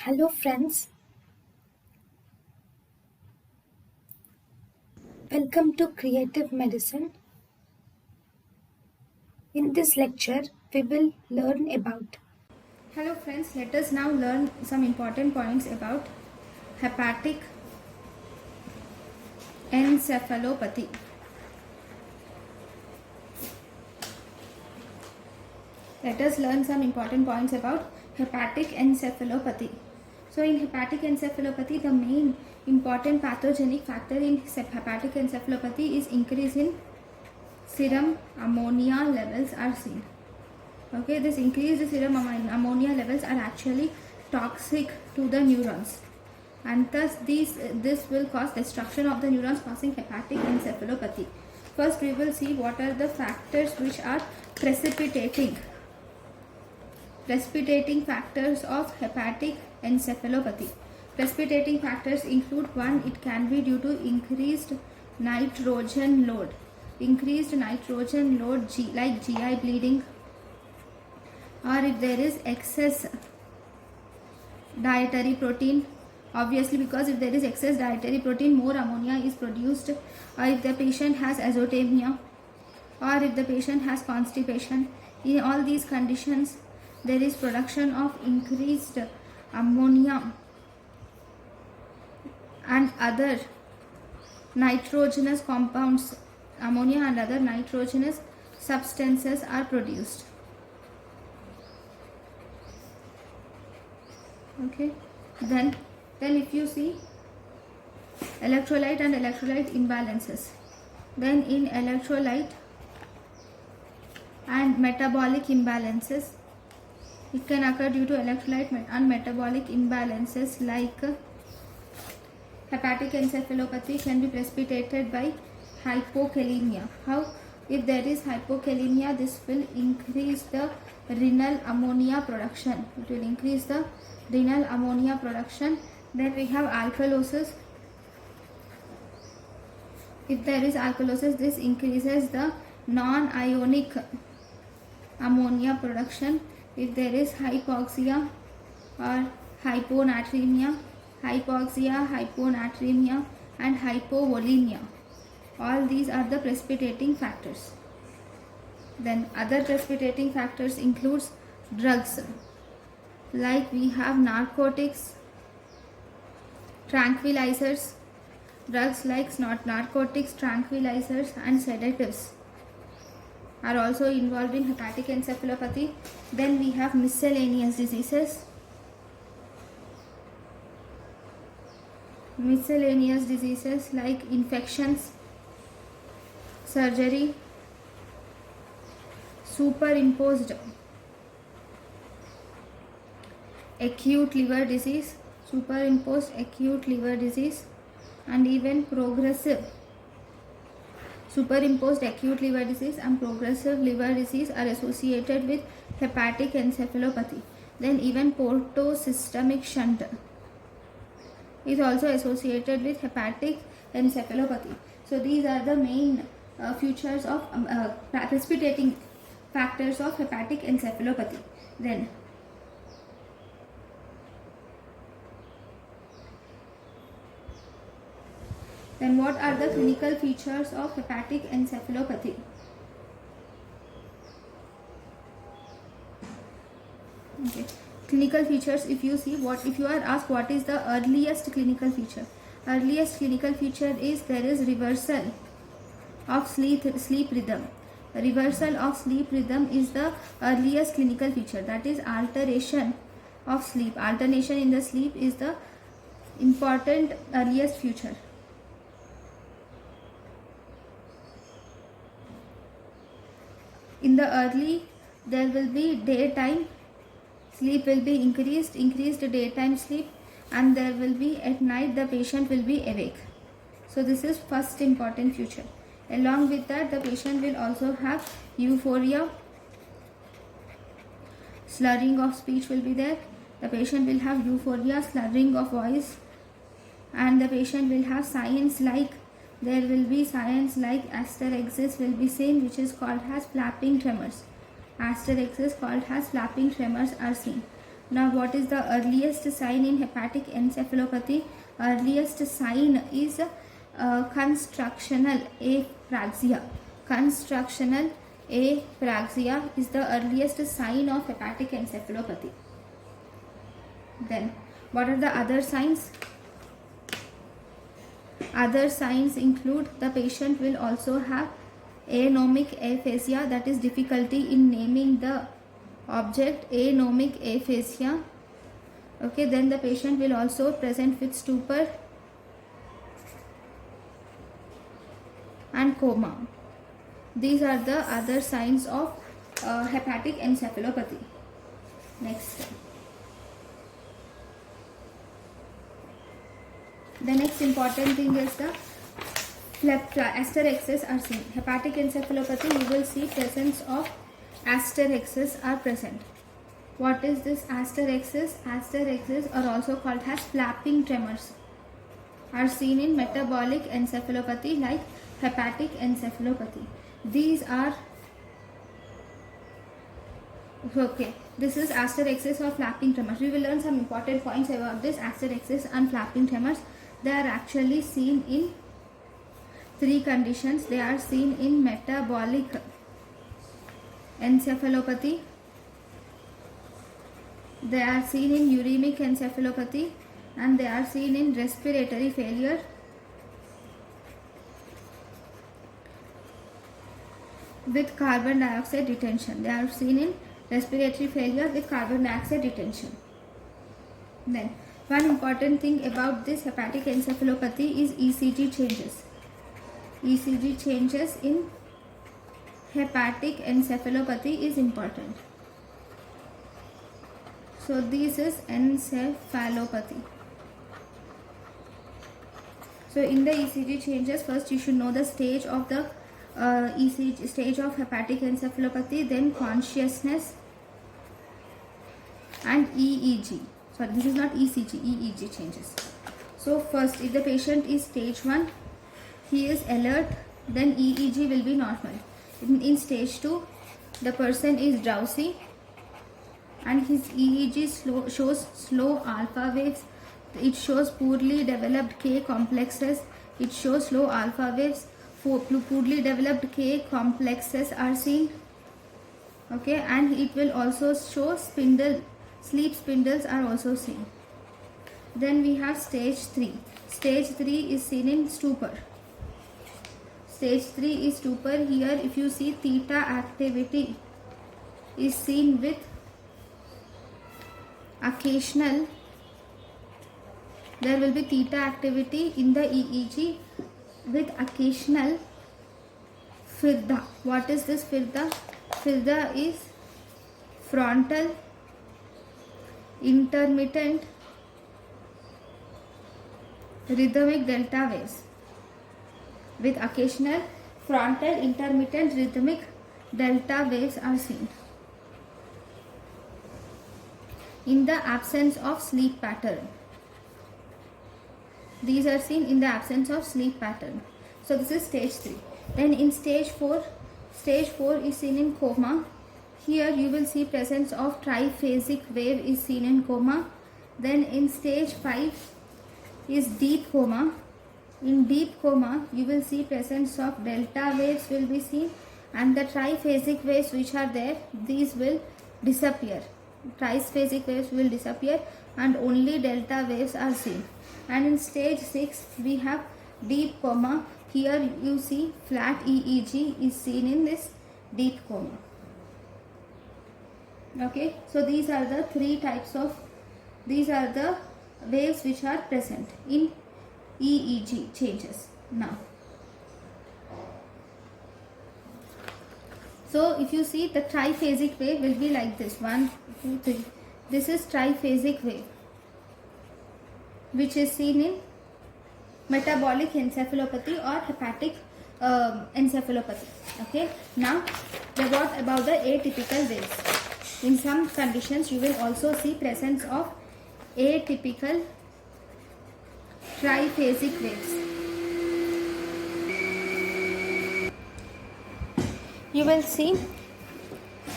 Hello friends, welcome to Creative Medicine. In this lecture, we will learn about. Hello friends, let us now learn some important points about hepatic encephalopathy. Let us learn some important points about hepatic encephalopathy. So in hepatic encephalopathy, the main important pathogenic factor in hepatic encephalopathy is increase in serum ammonia levels are seen. Okay, this increased serum ammonia levels are actually toxic to the neurons, and thus this will cause destruction of the neurons, causing hepatic encephalopathy. First, we will see what are the factors which are precipitating factors of hepatic encephalopathy. Precipitating factors include: 1. It can be due to increased nitrogen load. Increased nitrogen load like GI bleeding, or if there is excess dietary protein. Obviously, because if there is excess dietary protein, more ammonia is produced. Or if the patient has azotemia, or if the patient has constipation, in all these conditions there is production of increased ammonia and other nitrogenous compounds. Ammonia and other nitrogenous substances are produced. Okay, then if you see electrolyte and electrolyte imbalances, then in electrolyte and metabolic imbalances, it can occur due to electrolyte and metabolic imbalances, like hepatic encephalopathy can be precipitated by hypokalemia. How? If there is hypokalemia, this will increase the renal ammonia production. It will increase the renal ammonia production. Then we have alkalosis. If there is alkalosis, this increases the non-ionic ammonia production. If there is hypoxia or hyponatremia, and hypovolemia, all these are the precipitating factors. Then other precipitating factors includes drugs, like we have narcotics, tranquilizers. Drugs like narcotics, tranquilizers and sedatives are also involved in hepatic encephalopathy. Then we have miscellaneous diseases. Miscellaneous diseases like infections, surgery, superimposed acute liver disease, and even superimposed acute liver disease and progressive liver disease are associated with hepatic encephalopathy. Then even portosystemic shunt is also associated with hepatic encephalopathy. So these are the main features of precipitating factors of hepatic encephalopathy. Then what are the clinical features of hepatic encephalopathy? Okay. Clinical features, if you are asked what is the earliest clinical feature. Earliest clinical feature is there is reversal of sleep rhythm. Reversal of sleep rhythm is the earliest clinical feature. That is alteration of sleep. Alternation in the sleep is the important earliest feature. In the early, there will be daytime sleep will be increased daytime sleep, and there will be at night the patient will be awake. So this is first important feature. Along with that, the patient will also have euphoria, slurring of speech will be there. The patient will have euphoria, slurring of voice, and the patient will have signs like asterexis will be seen, which is called as flapping tremors. Asterexis called as flapping tremors are seen. Now, what is the earliest sign in hepatic encephalopathy? Earliest sign is constructional apraxia. Constructional apraxia is the earliest sign of hepatic encephalopathy. Then, what are the other signs? Other signs include the patient will also have anomic aphasia, that is difficulty in naming the object, anomic aphasia. Okay, then the patient will also present with stupor and coma. These are the other signs of hepatic encephalopathy. Next. The next important thing is the asterixes are seen. Hepatic encephalopathy, you will see presence of asterixes are present. What is this asterixes? Asterixes are also called as flapping tremors. Are seen in metabolic encephalopathy like hepatic encephalopathy. These are okay. This is asterixes or flapping tremors. We will learn some important points about this asterixes and flapping tremors. They are actually seen in three conditions. They are seen in metabolic encephalopathy, they are seen in uremic encephalopathy, and they are seen in respiratory failure with carbon dioxide retention. They are seen in respiratory failure with carbon dioxide retention. Then, one important thing about this hepatic encephalopathy is ECG changes. ECG changes in hepatic encephalopathy is important. So this is encephalopathy. So in the ECG changes, first you should know the stage of the ECG stage of hepatic encephalopathy, then consciousness and EEG. Sorry, this is not ECG, EEG changes. So first, if the patient is stage 1, he is alert, then EEG will be normal. In stage 2, the person is drowsy and his EEG shows slow alpha waves. It shows poorly developed K complexes. It shows slow alpha waves. Poorly developed K complexes are seen. Okay, and it will also show sleep spindles are also seen. Then we have stage 3. Stage 3 is seen in stupor. Stage 3 is stupor. Here if you see theta activity is seen with occasional, there will be theta activity in the EEG with occasional firda. What is this firda? Firda is frontal intermittent rhythmic delta waves. With occasional frontal intermittent rhythmic delta waves are seen in the absence of sleep pattern. These are seen in the absence of sleep pattern. So this is stage 3. Then in stage 4 is seen in coma. Here you will see presence of triphasic wave is seen in coma. Then in stage 5 is deep coma. In deep coma you will see presence of delta waves will be seen, and the triphasic waves which are there, these will disappear. Triphasic waves will disappear and only delta waves are seen. And in stage 6 we have deep coma. Here you see flat EEG is seen in this deep coma. Okay, so these are the these are the waves which are present in EEG changes. Now, so if you see, the triphasic wave will be like this: 1, 2, 3. This is triphasic wave, which is seen in metabolic encephalopathy or hepatic encephalopathy. Okay. Now, what about the atypical waves? In some conditions, you will also see presence of atypical triphasic waves. You will see,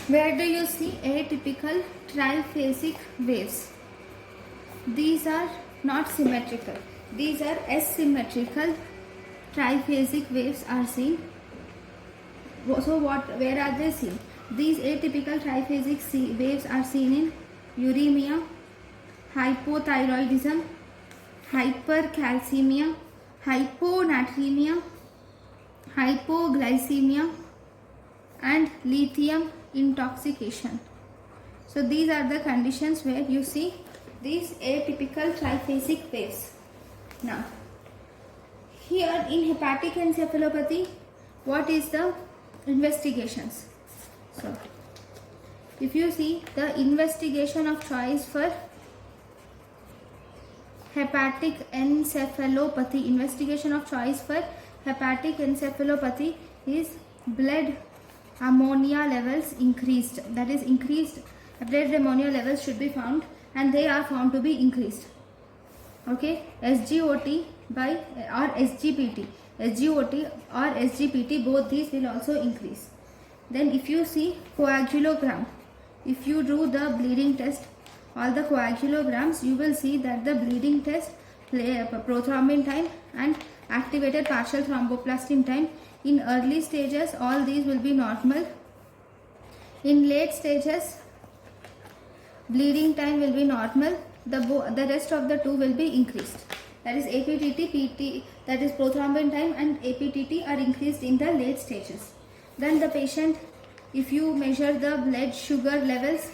where do you see atypical triphasic waves. These are not symmetrical. These are asymmetrical triphasic waves are seen. So where are they seen? These atypical triphasic waves are seen in uremia, hypothyroidism, hypercalcemia, hyponatremia, hypoglycemia, and lithium intoxication. So these are the conditions where you see these atypical triphasic waves. Now, here in hepatic encephalopathy, what is the investigations? So, if you see the investigation of choice for hepatic encephalopathy, investigation of choice for hepatic encephalopathy is blood ammonia levels increased. That is, increased blood ammonia levels should be found, and they are found to be increased. Okay, SGOT by or SGPT, SGOT or SGPT, both these will also increase. Then if you see coagulogram, if you do the bleeding test, all the coagulograms, you will see that the bleeding test, prothrombin time and activated partial thromboplastin time, in early stages all these will be normal. In late stages, bleeding time will be normal. The rest of the two will be increased. That is APTT, PT, that is prothrombin time and APTT are increased in the late stages. Then the patient, if you measure the blood sugar levels,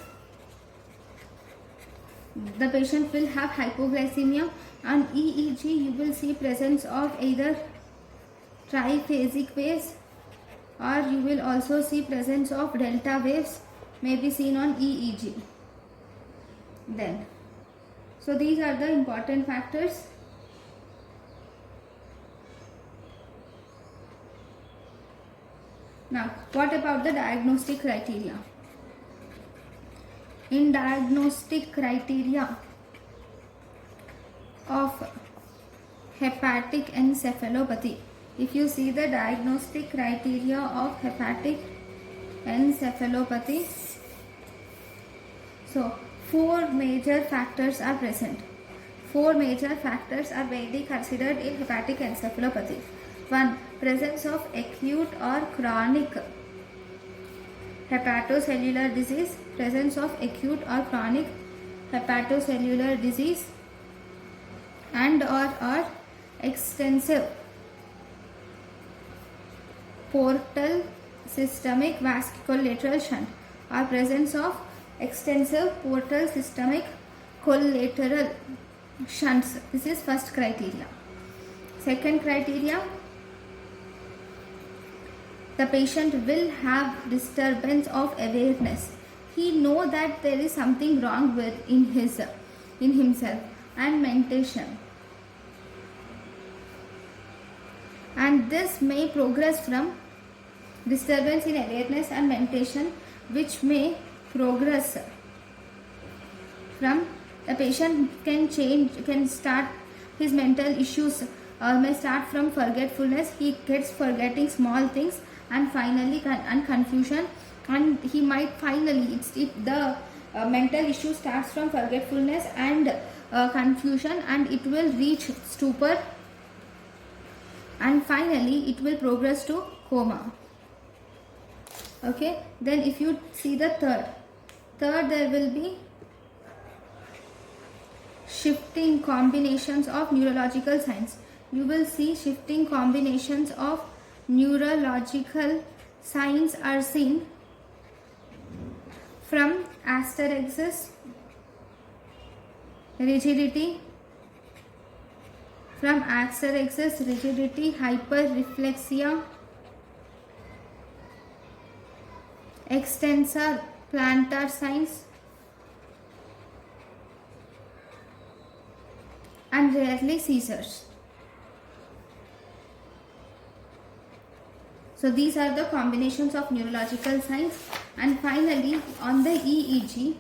the patient will have hypoglycemia. On EEG, you will see presence of either triphasic waves, or you will also see presence of delta waves may be seen on EEG. Then, so these are the important factors. Now, what about the diagnostic criteria? In diagnostic criteria of hepatic encephalopathy, if you see the diagnostic criteria of hepatic encephalopathy, so 4 major factors are present. 4 major factors are mainly considered in hepatic encephalopathy. 1. Presence of acute or chronic hepatocellular disease. Presence of acute or chronic hepatocellular disease and or extensive portal systemic vasculateral shunt, or presence of extensive portal systemic collateral shunts. This is first criteria. Second criteria, the patient will have disturbance of awareness. He know that there is something wrong with in himself, and mentation. And this may progress from disturbance in awareness and mentation, which may progress from the patient can start his mental issues, may start from forgetfulness. He gets forgetting small things, and finally and confusion, and he might finally, if the mental issue starts from forgetfulness and confusion, and it will reach stupor, and finally it will progress to coma. Okay, then if you see the third, there will be shifting combinations of neurological signs. You will see shifting combinations of neurological signs are seen from asterexis, rigidity, from asterexis, rigidity, hyperreflexia, extensor plantar signs, and rarely seizures. So these are the combinations of neurological signs. And finally, on the EEG,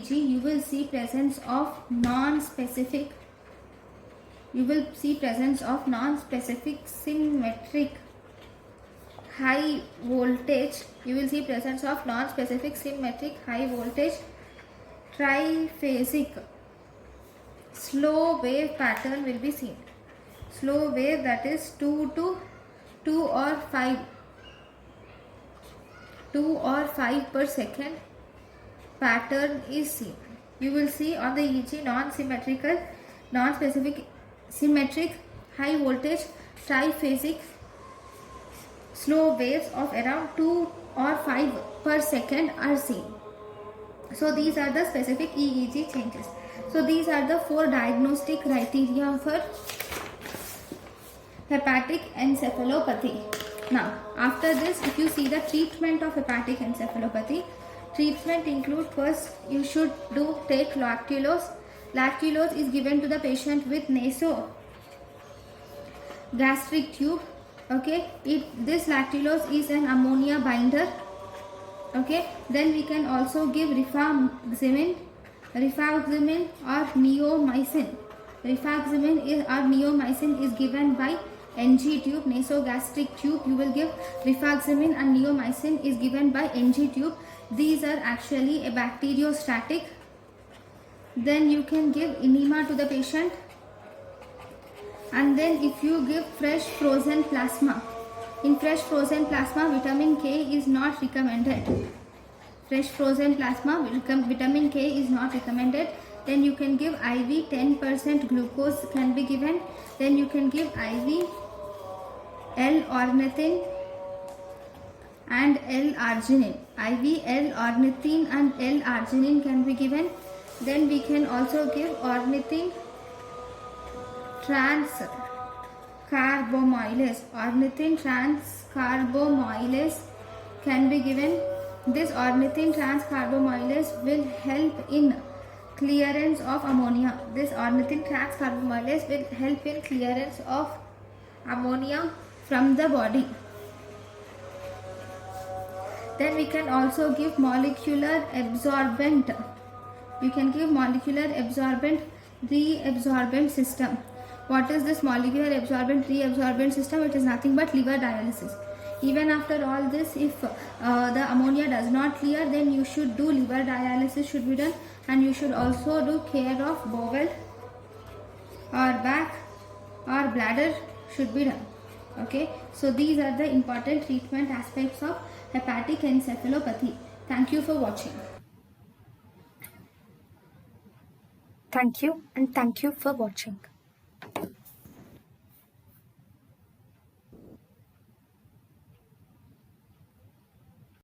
you will see presence of non-specific symmetric high voltage, you will see presence of non-specific symmetric high voltage triphasic slow wave pattern will be seen. Slow wave, that is 2 to 2 or 5 per second pattern is seen. You will see on the EEG non-symmetrical, non-specific symmetric high voltage triphasic slow waves of around 2 or 5 per second are seen. So these are the specific EEG changes. So these are the 4 diagnostic criteria for hepatic encephalopathy. Now, after this, if you see the treatment of hepatic encephalopathy, treatment include, first you should take lactulose. Lactulose is given to the patient with nasogastric tube. Okay, this lactulose is an ammonia binder. Okay, then we can also give rifaximin or neomycin. Rifaximin or neomycin is given by NG tube, nasogastric tube. You will give rifaximin and neomycin is given by NG tube. These are actually a bacteriostatic. Then you can give enema to the patient. And then if you give fresh frozen plasma, in fresh frozen plasma vitamin K is not recommended. Fresh frozen plasma vitamin K is not recommended. Then you can give IV 10% glucose can be given. Then you can give IV L-ornithine and L-arginine. IV L-ornithine and L-arginine can be given. Then we can also give ornithine transcarbamylase. Ornithine transcarbamylase can be given. This ornithine transcarbamylase will help in clearance of ammonia. This ornithine transcarbamylase will help in clearance of ammonia from the body. Then we can also give molecular absorbent. You can give molecular absorbent reabsorbent system. What is this molecular absorbent reabsorbent system? It is nothing but liver dialysis. Even after all this, if the ammonia does not clear, then you should do liver dialysis should be done, and you should also do care of bowel or back or bladder should be done. Okay, so these are the important treatment aspects of hepatic encephalopathy. Thank you for watching. Thank you, and thank you for watching.